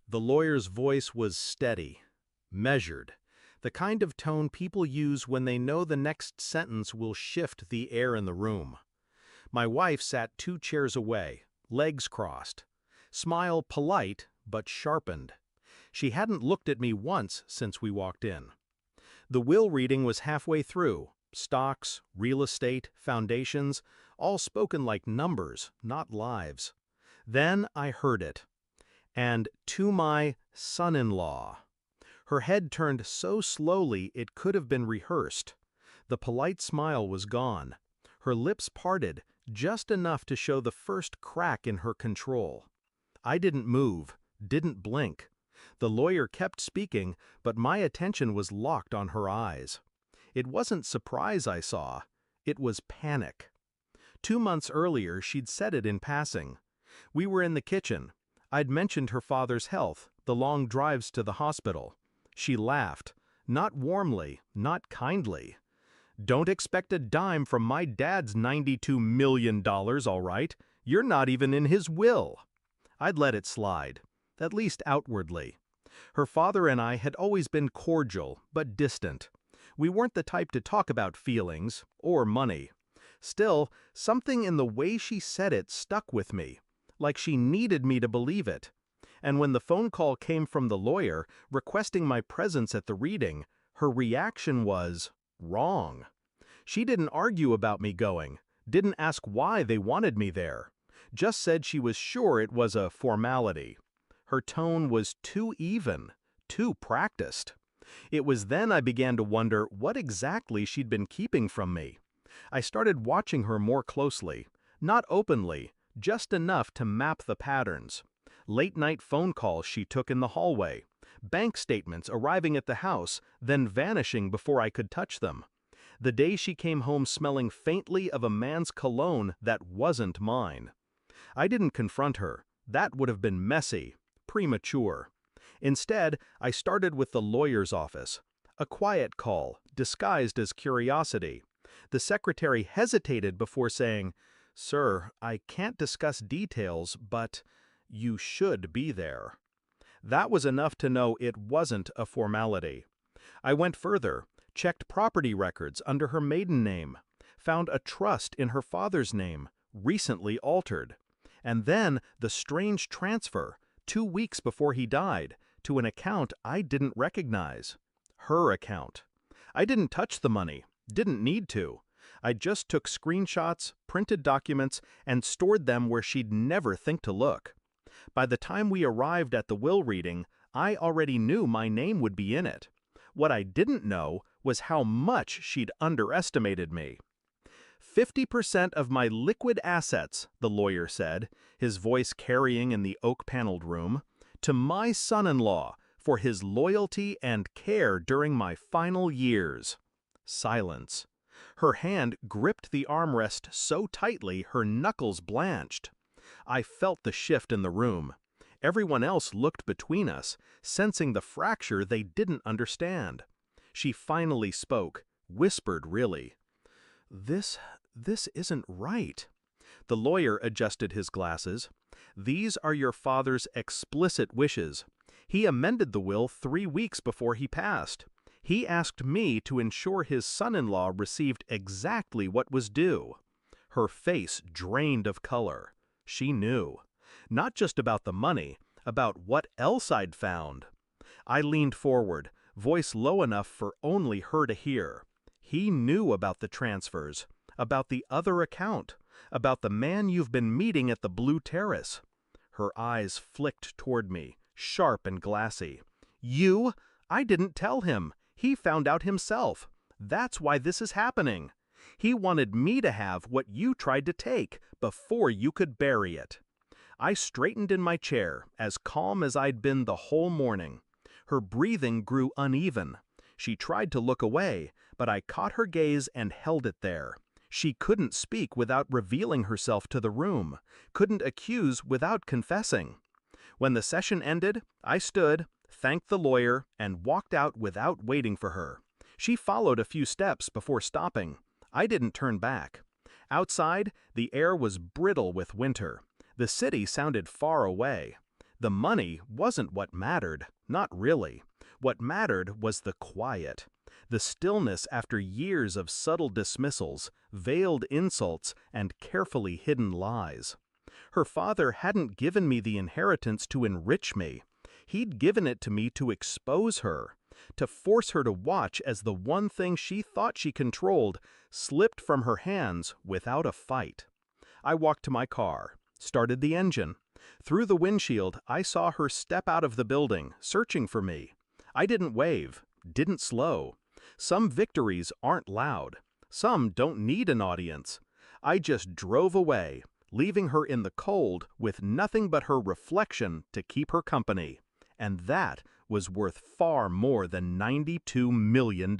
The lawyer's voice was steady, measured, the kind of tone people use when they know the next sentence will shift the air in the room. My wife sat 2 chairs away, legs crossed. Smile polite, but sharpened. She hadn't looked at me once since we walked in. The will reading was halfway through. Stocks, real estate, foundations, all spoken like numbers, not lives. Then I heard it. And to my son-in-law. Her head turned so slowly it could have been rehearsed. The polite smile was gone. Her lips parted, just enough to show the first crack in her control. I didn't move, didn't blink. The lawyer kept speaking, but my attention was locked on her eyes. It wasn't surprise I saw. It was panic. 2 months earlier, she'd said it in passing. We were in the kitchen. I'd mentioned her father's health, the long drives to the hospital. She laughed, not warmly, not kindly. "Don't expect a dime from my dad's $92 million, all right? You're not even in his will." I'd let it slide, at least outwardly. Her father and I had always been cordial, but distant. We weren't the type to talk about feelings, or money. Still, something in the way she said it stuck with me, like she needed me to believe it. And when the phone call came from the lawyer, requesting my presence at the reading, her reaction was wrong. She didn't argue about me going, didn't ask why they wanted me there, just said she was sure it was a formality. Her tone was too even, too practiced. It was then I began to wonder what exactly she'd been keeping from me. I started watching her more closely, not openly, just enough to map the patterns. Late-night phone calls she took in the hallway, bank statements arriving at the house, then vanishing before I could touch them. The day she came home smelling faintly of a man's cologne that wasn't mine. I didn't confront her. That would have been messy, premature. Instead, I started with the lawyer's office. A quiet call, disguised as curiosity. The secretary hesitated before saying, "Sir, I can't discuss details, but you should be there." That was enough to know it wasn't a formality. I went further, checked property records under her maiden name, found a trust in her father's name, recently altered. And then the strange transfer, 2 weeks before he died, to an account I didn't recognize. Her account. I didn't touch the money, didn't need to. I just took screenshots, printed documents, and stored them where she'd never think to look. By the time we arrived at the will reading, I already knew my name would be in it. What I didn't know was how much she'd underestimated me. 50% of my liquid assets, the lawyer said, his voice carrying in the oak-paneled room, to my son-in-law for his loyalty and care during my final years. Silence. Her hand gripped the armrest so tightly her knuckles blanched. I felt the shift in the room. Everyone else looked between us, sensing the fracture they didn't understand. She finally spoke, whispered really. This isn't right." The lawyer adjusted his glasses. "These are your father's explicit wishes. He amended the will 3 weeks before he passed. He asked me to ensure his son-in-law received exactly what was due." Her face drained of color. She knew. Not just about the money, about what else I'd found. I leaned forward, voice low enough for only her to hear. He knew about the transfers, about the other account, about the man you've been meeting at the Blue Terrace. Her eyes flicked toward me, sharp and glassy. "You? I didn't tell him. He found out himself. That's why this is happening. He wanted me to have what you tried to take before you could bury it." I straightened in my chair, as calm as I'd been the whole morning. Her breathing grew uneven. She tried to look away, but I caught her gaze and held it there. She couldn't speak without revealing herself to the room, couldn't accuse without confessing. When the session ended, I stood, thanked the lawyer, and walked out without waiting for her. She followed a few steps before stopping. I didn't turn back. Outside, the air was brittle with winter. The city sounded far away. The money wasn't what mattered, not really. What mattered was the quiet, the stillness after years of subtle dismissals, veiled insults, and carefully hidden lies. Her father hadn't given me the inheritance to enrich me. He'd given it to me to expose her, to force her to watch as the one thing she thought she controlled slipped from her hands without a fight. I walked to my car, started the engine. Through the windshield, I saw her step out of the building, searching for me. I didn't wave, didn't slow. Some victories aren't loud. Some don't need an audience. I just drove away, leaving her in the cold with nothing but her reflection to keep her company. And that was worth far more than $92 million.